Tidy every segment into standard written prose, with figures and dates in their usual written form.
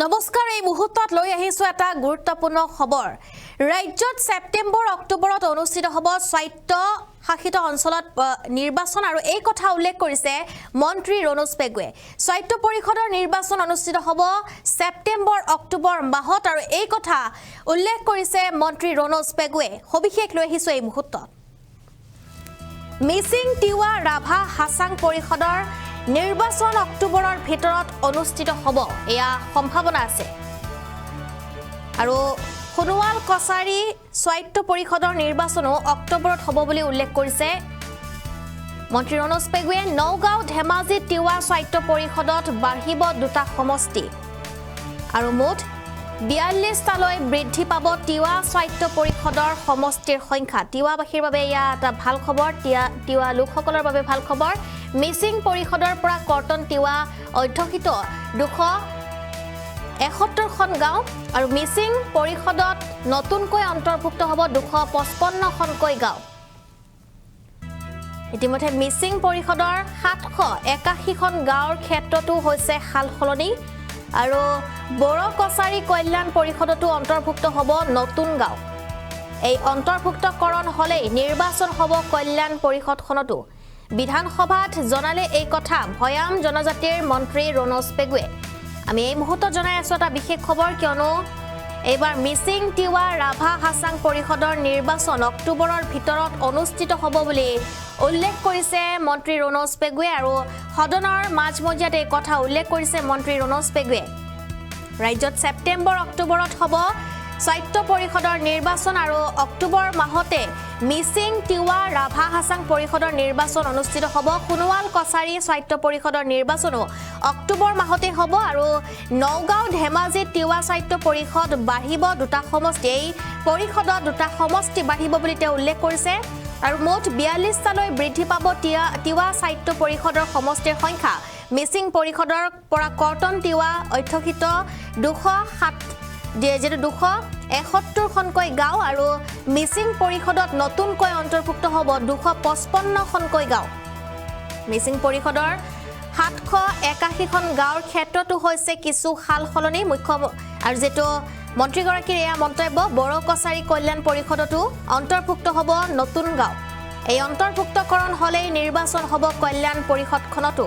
নমস্কাৰ এই মুহূৰ্তত লৈ আহিছো এটা গুৰুত্বপূৰ্ণ খবৰ ৰাজ্যত সেপ্টেম্বৰ অক্টোবৰত অনুষ্ঠিত হ'ব স্বায়ত্ত শাসিত অঞ্চলত নিৰ্বাচন আৰু এই কথা উল্লেখ কৰিছে মন্ত্ৰী ৰণোজ পেগুৱে স্বায়ত্ত পৰিষদৰ নিৰ্বাচন অনুষ্ঠিত হ'ব সেপ্টেম্বৰ অক্টোবৰ মাহত আৰু এই কথা উল্লেখ কৰিছে মন্ত্ৰী ৰণোজ পেগুৱে সবিশেষ লৈ আহিছো এই মুহূৰ্তত মিচিং তিৱা ৰাভা হাছাং পৰিষদৰ নিৰ্বাচন অক্টোবৰৰ ভিতৰত অনুষ্ঠিত হ'ব এয়া সম্ভাৱনা আছে আৰু সোণোৱাল কছাৰী স্বায়ত্ত পৰিষদৰ নিৰ্বাচনো অক্টোবৰত হ'ব বুলি উল্লেখ কৰিছে মন্ত্ৰী ৰণোজ পেগুৱে নওগাঁও ধেমাজি তিৱা স্বায়ত্ত পৰিষদত বাঢ়িব দুটা সমষ্টি আৰু মুঠ 42টালৈ বৃদ্ধি পাব তিৱা স্বায়ত্ত পৰিষদৰ সমষ্টিৰ সংখ্যা তিৱাবাসীৰ বাবে এয়া এটা ভাল খবৰ তিৱা লোকসকলৰ বাবে ভাল খবৰ মিচিং পৰিষদৰ পৰা কৰ্তন তিৱা অধ্যক্ষিত 271খন গাঁও আৰু মিচিং পৰিষদত নতুনকৈ অন্তৰ্ভুক্ত হ'ব 255খনকৈ গাঁও ইতিমধ্যে মিচিং পৰিষদৰ 781খন গাঁৱৰ ক্ষেত্ৰতো হৈছে হালসলনি আৰু বড়ো কছাৰী কল্যাণ পৰিষদতো অন্তৰ্ভুক্ত হ'ব নতুন গাঁও এই অন্তৰ্ভুক্তকৰণ হ'লে নিৰ্বাচন হ'ব কল্যাণ পৰিষদখনতো বিধানসভাত জনালে এই কথা ভয়াম জনজাতিৰ মন্ত্ৰী ৰণোজ পেগুৱে আমি এই মুহূৰ্তত জনাই আছো এটা বিশেষ খবৰ কিয়নো এইবাৰ মিচিং তিৱা ৰাভা হাছাং পৰিষদৰ নিৰ্বাচন অক্টোবৰৰ ভিতৰত অনুষ্ঠিত হ'ব বুলি উল্লেখ কৰিছে মন্ত্ৰী ৰণোজ পেগুৱে আৰু সদনৰ মাজমজিয়াত এই কথা উল্লেখ কৰিছে মন্ত্ৰী ৰণোজ পেগুৱে ৰাজ্যত সেপ্টেম্বৰ অক্টোবৰত হ'ব স্বায়ত্ত পৰিষদৰ নিৰ্বাচন আৰু অক্টোবৰ মাহতে মিচিং তিৱা ৰাভা হাছাং পৰিষদৰ নিৰ্বাচন অনুষ্ঠিত হ'ব সোণোৱাল কছাৰী স্বায়ত্ত পৰিষদৰ নিৰ্বাচনো অক্টোবৰ মাহতে হ'ব আৰু নওগাঁও ধেমাজি তিৱা স্বায়ত্ত পৰিষদ বাঢ়িব দুটা সমষ্টি এই পৰিষদত দুটা সমষ্টি বাঢ়িব বুলি তেওঁ উল্লেখ কৰিছে আৰু মুঠ 42টালৈ বৃদ্ধি পাব তিৱা স্বায়ত্ত পৰিষদৰ সমষ্টিৰ সংখ্যা মিচিং পৰিষদৰ পৰা কৰ্তন তিৱা অধ্যক্ষিত 271খনকৈ গাঁও আৰু মিচিং পৰিষদত নতুনকৈ অন্তৰ্ভুক্ত হ'ব 255খনকৈ গাঁও মিচিং পৰিষদৰ 781খন গাঁৱৰ ক্ষেত্ৰতো হৈছে কিছু সালসলনি মুখ্য আৰু যেটো মন্ত্ৰীগৰাকীৰ এয়া মন্তব্য বড়ো কছাৰী কল্যাণ পৰিষদতো অন্তৰ্ভুক্ত হ'ব নতুন গাঁও এই অন্তৰ্ভুক্তকৰণ হ'লে নিৰ্বাচন হ'ব কল্যাণ পৰিষদখনতো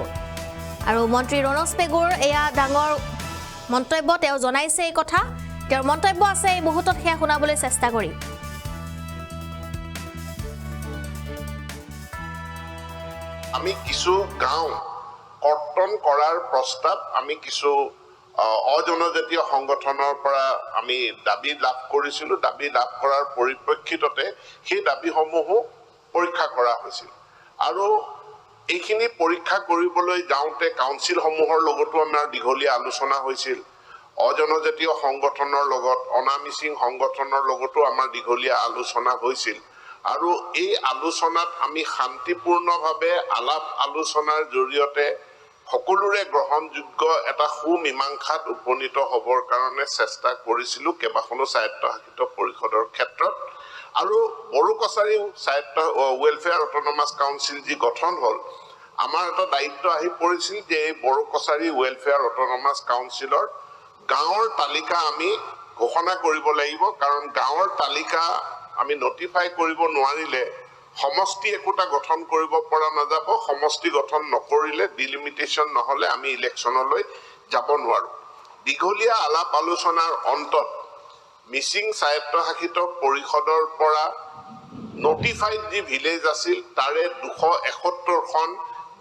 আৰু মন্ত্ৰী ৰণোজ পেগুৰ এয়া ডাঙৰ মন্তব্য তেওঁ জনাইছে এই কথা তেওঁৰ মন্তব্য আছে এই মুহূৰ্তত হেয়া শুনাবলৈ চেষ্টা কৰি আমি কিছু গাঁও কৰ্তন কৰাৰ প্ৰস্তাৱ আমি কিছু অজনজাতীয় সংগঠনৰ পৰা আমি দাবী লাভ কৰিছিলো দাবী লাভ কৰাৰ পৰিপ্ৰেক্ষিততে সেই দাবীসমূহ পৰীক্ষা কৰা হৈছিল আৰু এইখিনি পৰীক্ষা কৰিবলৈ যাওঁতে কাউন্সিলসমূহৰ লগতো আমাৰ দীঘলীয়া আলোচনা হৈছিল অজনজাতীয় সংগঠনৰ লগত অনামিচিং সংগঠনৰ লগতো আমাৰ দীঘলীয়া আলোচনা হৈছিল আৰু এই আলোচনাত আমি শান্তিপূৰ্ণভাৱে আলাপ আলোচনাৰ জৰিয়তে সকলোৰে গ্ৰহণযোগ্য এটা সুমীমাংসাত উপনীত হ'বৰ কাৰণে চেষ্টা কৰিছিলো কেইবাখনো স্বায়ত্তশাসিত পৰিষদৰ ক্ষেত্ৰত আৰু বড়ো কছাৰী স্বায়ত্ত ৱেলফেয়াৰ অট'নমাছ কাউন্সিল যি গঠন হ'ল আমাৰ এটা দায়িত্ব আহি পৰিছিল যে এই বড়ো কছাৰী ৱেলফেয়াৰ অট'নমাছ কাউন্সিলৰ গাঁৱৰ তালিকা আমি ঘোষণা কৰিব লাগিব কাৰণ গাঁৱৰ তালিকা আমি নটিফাই কৰিব নোৱাৰিলে সমষ্টি একোটা গঠন কৰিব পৰা নাযাব সমষ্টি গঠন নকৰিলে ডিলিমিটেশ্যন নহ'লে আমি ইলেকশ্যনলৈ যাব নোৱাৰো দীঘলীয়া আলাপ আলোচনাৰ অন্তত মিচিং স্বায়ত্তশাসিত পৰিষদৰ পৰা নটিফাইড যি ভিলেজ আছিল তাৰে 271খন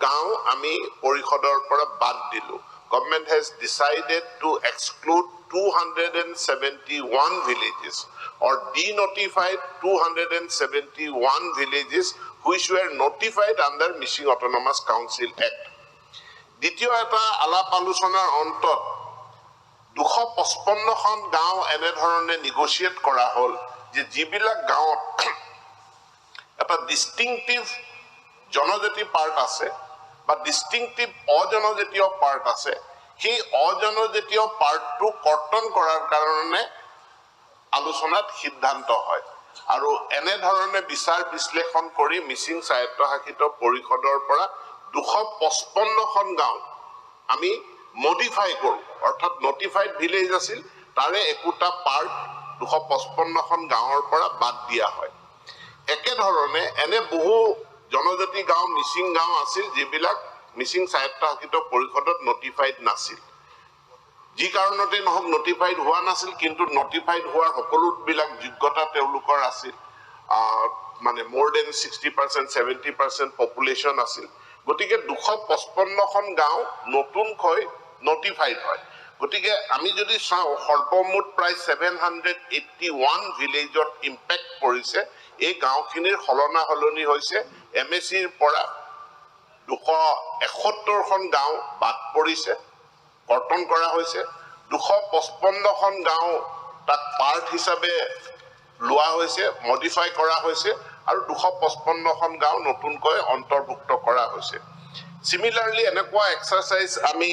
গাঁও আমি পৰিষদৰ পৰা বাদ দিলো Government has decided to exclude 271 villages or denotified 271 villages which were notified under Michigan Autonomous Council Act. দ্বিতীয় এটা আলাপ আলোচনাৰ অন্তত 255খন গাঁও এনেধৰণে নেগোচিয়েট কৰা হ'ল যে যিবিলাক গাঁৱত এটা ডিষ্টিংটিভ জনজাতি পাৰ্ট আছে বা ডিষ্টিংটিভ অজনজাতীয় পাৰ্ট আছে সেই অজনজাতীয় পাৰ্টটো কৰ্তন কৰাৰ কাৰণে আলোচনাত সিদ্ধান্ত হয় আৰু এনেধৰণে বিচাৰ বিশ্লেষণ কৰি মিচিং স্বায়ত্তশাসিত পৰিষদৰ পৰা 255খন গাঁও আমি মডিফাই কৰোঁ, অৰ্থাৎ নটিফাইড ভিলেজ আছিল, তাৰে একোটা পাৰ্ট 255খন গাঁৱৰ পৰা বাদ দিয়া হয়। একেধৰণে এনে বহু জনজাতি গাঁও, মিচিং গাঁও আছিল যিবিলাক মিচিং স্বায়ত্তশাসিত পৰিষদত নটিফাইড নাছিল। যি কাৰণতে নহওক নটিফাইড হোৱা নাছিল, কিন্তু নটিফাইড হোৱাৰ সকলোবিলাক যোগ্যতা তেওঁলোকৰ আছিল, মানে মোৰ দেন 60%, 70% পপুলেশ্যন আছিল। গতিকে 255খন গাঁও নতুনকৈ নটিফাইড হয়। গতিকে আমি যদি চাওঁ সৰ্বমুঠ প্ৰায় 781 ভিলেজত ইম্পেক্ট পৰিছে। এই গাঁওখিনিৰ সলনা সলনি হৈছে, MSCৰ পৰা 271খন গাঁও বাদ পৰিছে, কৰ্তন কৰা হৈছে। 255খন গাঁও তাক পাৰ্ট হিচাপে লোৱা হৈছে, মডিফাই কৰা হৈছে, আৰু 255খন গাঁও নতুনকৈ অন্তৰ্ভুক্ত কৰা হৈছে। Similarly, এনেকুৱা এক্সাৰচাইজ আমি